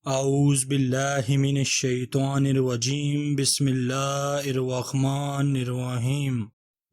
اعوذ باللہ من الشیطان الرجیم بسم اللہ الرحمن الرحیم۔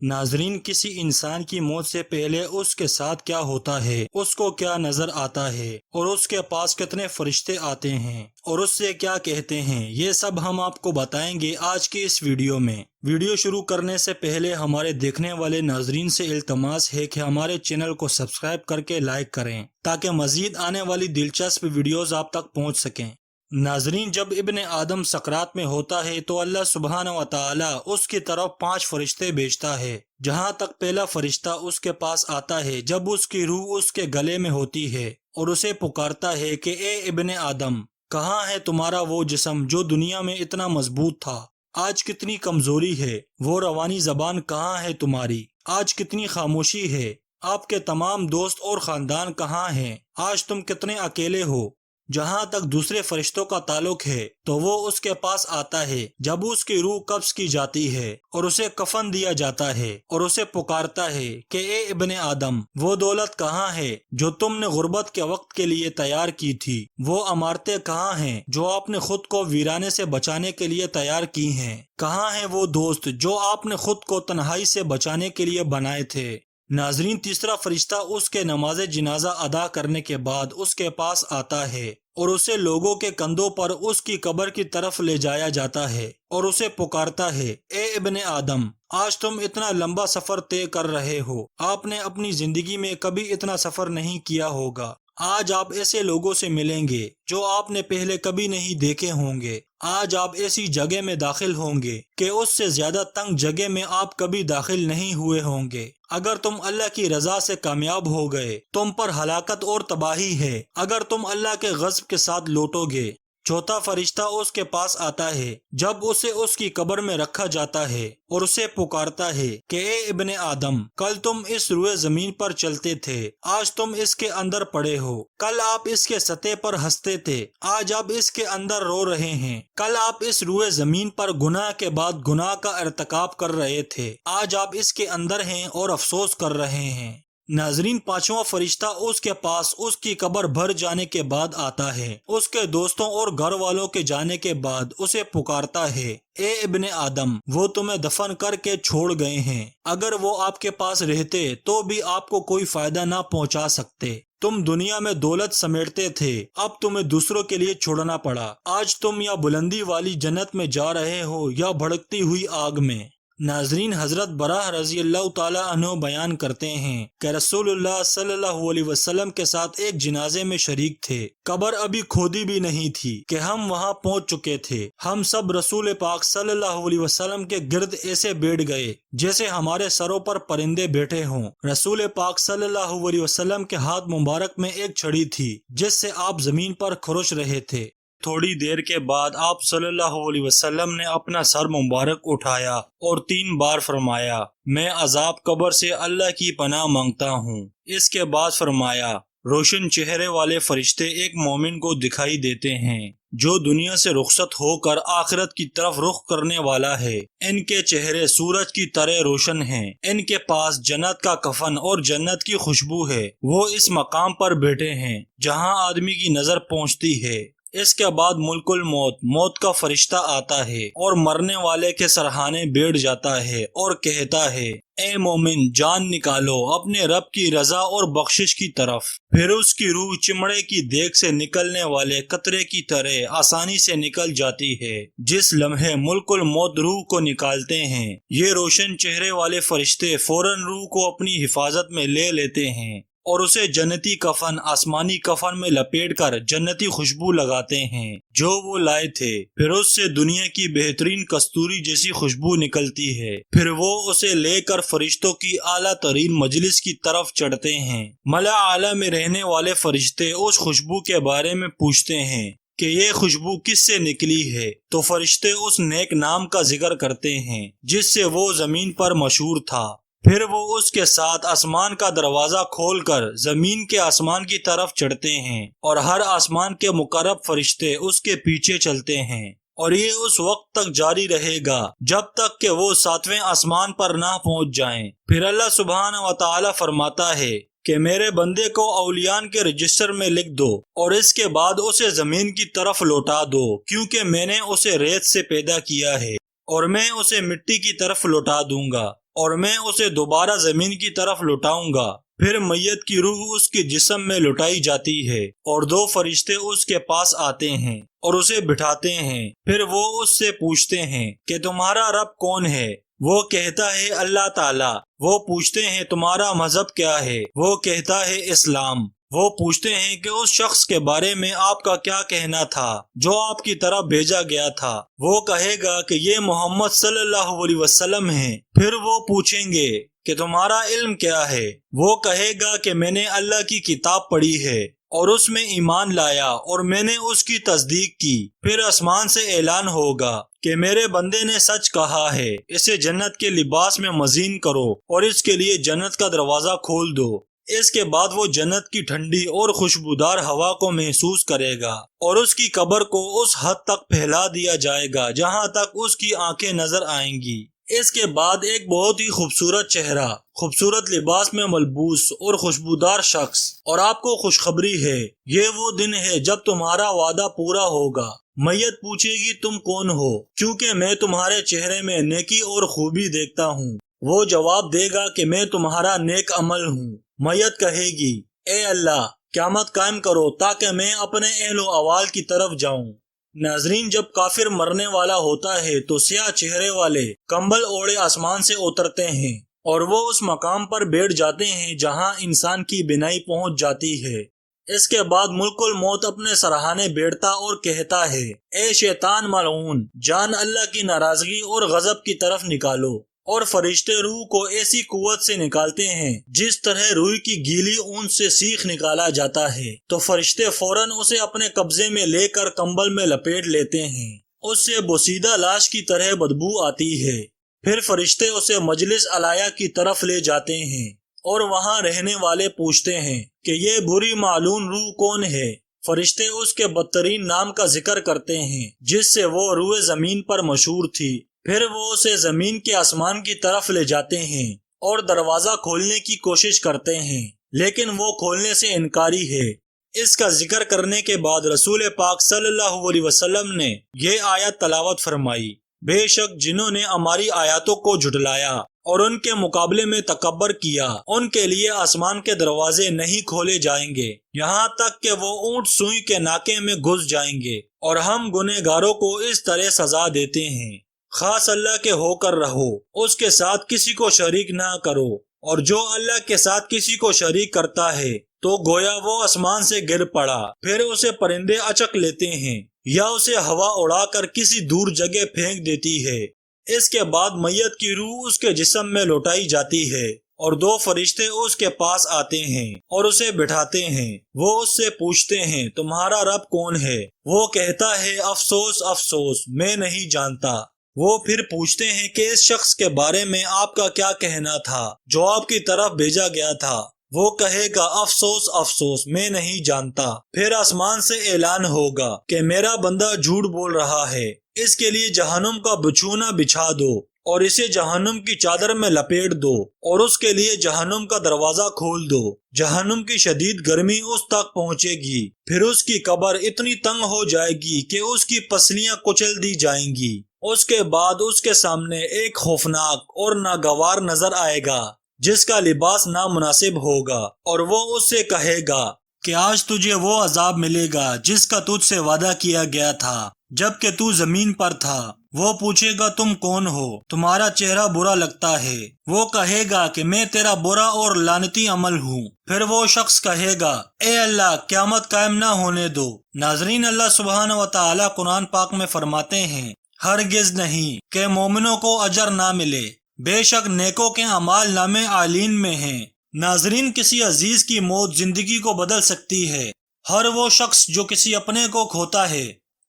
ناظرین، کسی انسان کی موت سے پہلے اس کے ساتھ کیا ہوتا ہے، اس کو کیا نظر آتا ہے اور اس کے پاس کتنے فرشتے آتے ہیں اور اس سے کیا کہتے ہیں، یہ سب ہم آپ کو بتائیں گے آج کی اس ویڈیو میں۔ ویڈیو شروع کرنے سے پہلے ہمارے دیکھنے والے ناظرین سے التماس ہے کہ ہمارے چینل کو سبسکرائب کر کے لائک کریں تاکہ مزید آنے والی دلچسپ ویڈیوز آپ تک پہنچ سکیں۔ ناظرین، جب ابن آدم سکرات میں ہوتا ہے تو اللہ سبحانہ و تعالی اس کی طرف 5 فرشتے بھیجتا ہے۔ جہاں تک پہلا فرشتہ اس کے پاس آتا ہے جب اس کی روح اس کے گلے میں ہوتی ہے اور اسے پکارتا ہے کہ اے ابن آدم، کہاں ہے تمہارا وہ جسم جو دنیا میں اتنا مضبوط تھا؟ آج کتنی کمزوری ہے؟ وہ روانی زبان کہاں ہے تمہاری؟ آج کتنی خاموشی ہے؟ آپ کے تمام دوست اور خاندان کہاں ہیں؟ آج تم کتنے اکیلے ہو؟ جہاں تک دوسرے فرشتوں کا تعلق ہے تو وہ اس کے پاس آتا ہے جب اس کی روح قبض کی جاتی ہے اور اسے کفن دیا جاتا ہے اور اسے پکارتا ہے کہ اے ابن آدم، وہ دولت کہاں ہے جو تم نے غربت کے وقت کے لیے تیار کی تھی؟ وہ عمارتیں کہاں ہیں جو آپ نے خود کو ویرانے سے بچانے کے لیے تیار کی ہیں؟ کہاں ہیں وہ دوست جو آپ نے خود کو تنہائی سے بچانے کے لیے بنائے تھے؟ ناظرین، تیسرا فرشتہ اس کے نماز جنازہ ادا کرنے کے بعد اس کے پاس آتا ہے اور اسے لوگوں کے کندھوں پر اس کی قبر کی طرف لے جایا جاتا ہے اور اسے پکارتا ہے، اے ابن آدم، آج تم اتنا لمبا سفر طے کر رہے ہو، آپ نے اپنی زندگی میں کبھی اتنا سفر نہیں کیا ہوگا۔ آج آپ ایسے لوگوں سے ملیں گے جو آپ نے پہلے کبھی نہیں دیکھے ہوں گے۔ آج آپ ایسی جگہ میں داخل ہوں گے کہ اس سے زیادہ تنگ جگہ میں آپ کبھی داخل نہیں ہوئے ہوں گے۔ اگر تم اللہ کی رضا سے کامیاب ہو گئے، تم پر ہلاکت اور تباہی ہے اگر تم اللہ کے غضب کے ساتھ لوٹو گے۔ چوتھا فرشتہ اس کے پاس آتا ہے جب اسے اس کی قبر میں رکھا جاتا ہے اور اسے پکارتا ہے کہ اے ابن آدم، کل تم اس روئے زمین پر چلتے تھے، آج تم اس کے اندر پڑے ہو۔ کل آپ اس کے سطح پر ہنستے تھے، آج آپ اس کے اندر رو رہے ہیں۔ کل آپ اس روئے زمین پر گناہ کے بعد گناہ کا ارتکاب کر رہے تھے، آج آپ اس کے اندر ہیں اور افسوس کر رہے ہیں۔ ناظرین، پانچواں فرشتہ اس کے پاس اس کی قبر بھر جانے کے بعد آتا ہے، اس کے دوستوں اور گھر والوں کے جانے کے بعد اسے پکارتا ہے، اے ابن آدم، وہ تمہیں دفن کر کے چھوڑ گئے ہیں، اگر وہ آپ کے پاس رہتے تو بھی آپ کو کوئی فائدہ نہ پہنچا سکتے۔ تم دنیا میں دولت سمیٹتے تھے، اب تمہیں دوسروں کے لیے چھوڑنا پڑا۔ آج تم یا بلندی والی جنت میں جا رہے ہو یا بھڑکتی ہوئی آگ میں۔ ناظرین، حضرت براہ رضی اللہ تعالی عنہ بیان کرتے ہیں کہ رسول اللہ صلی اللہ علیہ وسلم کے ساتھ ایک جنازے میں شریک تھے۔ قبر ابھی کھودی بھی نہیں تھی کہ ہم وہاں پہنچ چکے تھے۔ ہم سب رسول پاک صلی اللہ علیہ وسلم کے گرد ایسے بیٹھ گئے جیسے ہمارے سروں پر پرندے بیٹھے ہوں۔ رسول پاک صلی اللہ علیہ وسلم کے ہاتھ مبارک میں ایک چھڑی تھی جس سے آپ زمین پر کھرچ رہے تھے۔ تھوڑی دیر کے بعد آپ صلی اللہ علیہ وسلم نے اپنا سر مبارک اٹھایا اور 3 بار فرمایا، میں عذاب قبر سے اللہ کی پناہ مانگتا ہوں۔ اس کے بعد فرمایا، روشن چہرے والے فرشتے ایک مومن کو دکھائی دیتے ہیں جو دنیا سے رخصت ہو کر آخرت کی طرف رخ کرنے والا ہے۔ ان کے چہرے سورج کی طرح روشن ہیں، ان کے پاس جنت کا کفن اور جنت کی خوشبو ہے۔ وہ اس مقام پر بیٹھے ہیں جہاں آدمی کی نظر پہنچتی ہے۔ اس کے بعد ملک الموت، موت کا فرشتہ آتا ہے اور مرنے والے کے سرہانے بیٹھ جاتا ہے اور کہتا ہے، اے مومن، جان نکالو اپنے رب کی رضا اور بخشش کی طرف۔ پھر اس کی روح چمڑے کی دیگ سے نکلنے والے قطرے کی طرح آسانی سے نکل جاتی ہے۔ جس لمحے ملک الموت روح کو نکالتے ہیں، یہ روشن چہرے والے فرشتے فوراً روح کو اپنی حفاظت میں لے لیتے ہیں اور اسے جنتی کفن، آسمانی کفن میں لپیٹ کر جنتی خوشبو لگاتے ہیں جو وہ لائے تھے۔ پھر اس سے دنیا کی بہترین کستوری جیسی خوشبو نکلتی ہے۔ پھر وہ اسے لے کر فرشتوں کی اعلیٰ ترین مجلس کی طرف چڑھتے ہیں۔ ملا اعلیٰ میں رہنے والے فرشتے اس خوشبو کے بارے میں پوچھتے ہیں کہ یہ خوشبو کس سے نکلی ہے، تو فرشتے اس نیک نام کا ذکر کرتے ہیں جس سے وہ زمین پر مشہور تھا۔ پھر وہ اس کے ساتھ آسمان کا دروازہ کھول کر زمین کے آسمان کی طرف چڑھتے ہیں اور ہر آسمان کے مقرب فرشتے اس کے پیچھے چلتے ہیں، اور یہ اس وقت تک جاری رہے گا جب تک کہ وہ 7ویں آسمان پر نہ پہنچ جائیں۔ پھر اللہ سبحانہ و تعالی فرماتا ہے، کہ میرے بندے کو اولیان کے رجسٹر میں لکھ دو اور اس کے بعد اسے زمین کی طرف لوٹا دو، کیونکہ میں نے اسے ریت سے پیدا کیا ہے اور میں اسے مٹی کی طرف لوٹا دوں گا اور میں اسے دوبارہ زمین کی طرف لوٹاؤں گا۔ پھر میت کی روح اس کے جسم میں لوٹائی جاتی ہے اور 2 فرشتے اس کے پاس آتے ہیں اور اسے بٹھاتے ہیں۔ پھر وہ اس سے پوچھتے ہیں کہ تمہارا رب کون ہے؟ وہ کہتا ہے اللہ تعالیٰ۔ وہ پوچھتے ہیں تمہارا مذہب کیا ہے؟ وہ کہتا ہے اسلام۔ وہ پوچھتے ہیں کہ اس شخص کے بارے میں آپ کا کیا کہنا تھا جو آپ کی طرف بھیجا گیا تھا؟ وہ کہے گا کہ یہ محمد صلی اللہ علیہ وسلم ہیں۔ پھر وہ پوچھیں گے کہ تمہارا علم کیا ہے؟ وہ کہے گا کہ میں نے اللہ کی کتاب پڑھی ہے اور اس میں ایمان لایا اور میں نے اس کی تصدیق کی۔ پھر آسمان سے اعلان ہوگا کہ میرے بندے نے سچ کہا ہے، اسے جنت کے لباس میں مزین کرو اور اس کے لیے جنت کا دروازہ کھول دو۔ اس کے بعد وہ جنت کی ٹھنڈی اور خوشبودار ہوا کو محسوس کرے گا اور اس کی قبر کو اس حد تک پھیلا دیا جائے گا جہاں تک اس کی آنکھیں نظر آئیں گی۔ اس کے بعد ایک بہت ہی خوبصورت چہرہ، خوبصورت لباس میں ملبوس اور خوشبودار شخص، اور آپ کو خوشخبری ہے، یہ وہ دن ہے جب تمہارا وعدہ پورا ہوگا۔ میت پوچھے گی تم کون ہو؟ کیونکہ میں تمہارے چہرے میں نیکی اور خوبی دیکھتا ہوں۔ وہ جواب دے گا کہ میں تمہارا نیک عمل ہوں۔ میت کہے گی اے اللہ، قیامت قائم کرو تاکہ میں اپنے اہل و عوال کی طرف جاؤں۔ ناظرین، جب کافر مرنے والا ہوتا ہے تو سیاہ چہرے والے کمبل اوڑے آسمان سے اترتے ہیں اور وہ اس مقام پر بیٹھ جاتے ہیں جہاں انسان کی بینائی پہنچ جاتی ہے۔ اس کے بعد ملک الموت اپنے سرہانے بیٹھتا اور کہتا ہے اے شیطان ملعون، جان اللہ کی ناراضگی اور غضب کی طرف نکالو۔ اور فرشتے روح کو ایسی قوت سے نکالتے ہیں جس طرح روئی کی گیلی اون سے سیخ نکالا جاتا ہے، تو فرشتے فوراً اسے اپنے قبضے میں لے کر کمبل میں لپیٹ لیتے ہیں۔ اس سے بوسیدہ لاش کی طرح بدبو آتی ہے۔ پھر فرشتے اسے مجلس علیہ کی طرف لے جاتے ہیں اور وہاں رہنے والے پوچھتے ہیں کہ یہ بری معلوم روح کون ہے؟ فرشتے اس کے بدترین نام کا ذکر کرتے ہیں جس سے وہ روح زمین پر مشہور تھی۔ پھر وہ اسے زمین کے آسمان کی طرف لے جاتے ہیں اور دروازہ کھولنے کی کوشش کرتے ہیں، لیکن وہ کھولنے سے انکاری ہے۔ اس کا ذکر کرنے کے بعد رسول پاک صلی اللہ علیہ وسلم نے یہ آیت تلاوت فرمائی، بے شک جنہوں نے ہماری آیاتوں کو جھٹلایا اور ان کے مقابلے میں تکبر کیا، ان کے لیے آسمان کے دروازے نہیں کھولے جائیں گے یہاں تک کہ وہ اونٹ سوئی کے ناکے میں گھس جائیں گے، اور ہم گنہگاروں کو اس طرح سزا دیتے ہیں۔ خاص اللہ کے ہو کر رہو، اس کے ساتھ کسی کو شریک نہ کرو، اور جو اللہ کے ساتھ کسی کو شریک کرتا ہے تو گویا وہ آسمان سے گر پڑا، پھر اسے پرندے اچک لیتے ہیں یا اسے ہوا اڑا کر کسی دور جگہ پھینک دیتی ہے۔ اس کے بعد میت کی روح اس کے جسم میں لوٹائی جاتی ہے اور 2 فرشتے اس کے پاس آتے ہیں اور اسے بٹھاتے ہیں۔ وہ اس سے پوچھتے ہیں تمہارا رب کون ہے؟ وہ کہتا ہے افسوس افسوس، میں نہیں جانتا۔ وہ پھر پوچھتے ہیں کہ اس شخص کے بارے میں آپ کا کیا کہنا تھا جو آپ کی طرف بھیجا گیا تھا؟ وہ کہے گا افسوس افسوس، میں نہیں جانتا۔ پھر آسمان سے اعلان ہوگا کہ میرا بندہ جھوٹ بول رہا ہے، اس کے لیے جہنم کا بچھونا بچھا دو اور اسے جہنم کی چادر میں لپیٹ دو اور اس کے لیے جہنم کا دروازہ کھول دو۔ جہنم کی شدید گرمی اس تک پہنچے گی، پھر اس کی قبر اتنی تنگ ہو جائے گی کہ اس کی پسلیاں کچل دی جائیں گی۔ اس کے بعد اس کے سامنے ایک خوفناک اور ناگوار نظر آئے گا جس کا لباس نامناسب ہوگا، اور وہ اس سے کہے گا کہ آج تجھے وہ عذاب ملے گا جس کا تجھ سے وعدہ کیا گیا تھا جب کہ تو زمین پر تھا۔ وہ پوچھے گا تم کون ہو؟ تمہارا چہرہ برا لگتا ہے۔ وہ کہے گا کہ میں تیرا برا اور لعنتی عمل ہوں۔ پھر وہ شخص کہے گا اے اللہ، قیامت قائم نہ ہونے دو۔ ناظرین، اللہ سبحانہ و تعالی قرآن پاک میں فرماتے ہیں ہرگز نہیں کہ مومنوں کو اجر نہ ملے، بے شک نیکوں کے اعمال نامے عالین میں ہیں۔ ناظرین، کسی عزیز کی موت زندگی کو بدل سکتی ہے۔ ہر وہ شخص جو کسی اپنے کو کھوتا ہے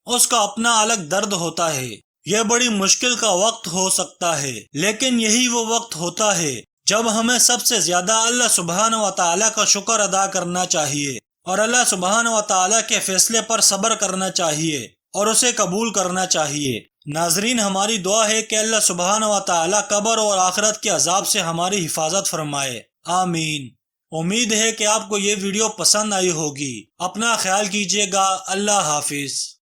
اس کا اپنا الگ درد ہوتا ہے۔ یہ بڑی مشکل کا وقت ہو سکتا ہے، لیکن یہی وہ وقت ہوتا ہے جب ہمیں سب سے زیادہ اللہ سبحانہ و تعالیٰ کا شکر ادا کرنا چاہیے اور اللہ سبحانہ و تعالیٰ کے فیصلے پر صبر کرنا چاہیے اور اسے قبول کرنا چاہیے۔ ناظرین، ہماری دعا ہے کہ اللہ سبحانہ و تعالیٰ قبر اور آخرت کے عذاب سے ہماری حفاظت فرمائے، آمین۔ امید ہے کہ آپ کو یہ ویڈیو پسند آئی ہوگی۔ اپنا خیال کیجیے گا۔ اللہ حافظ۔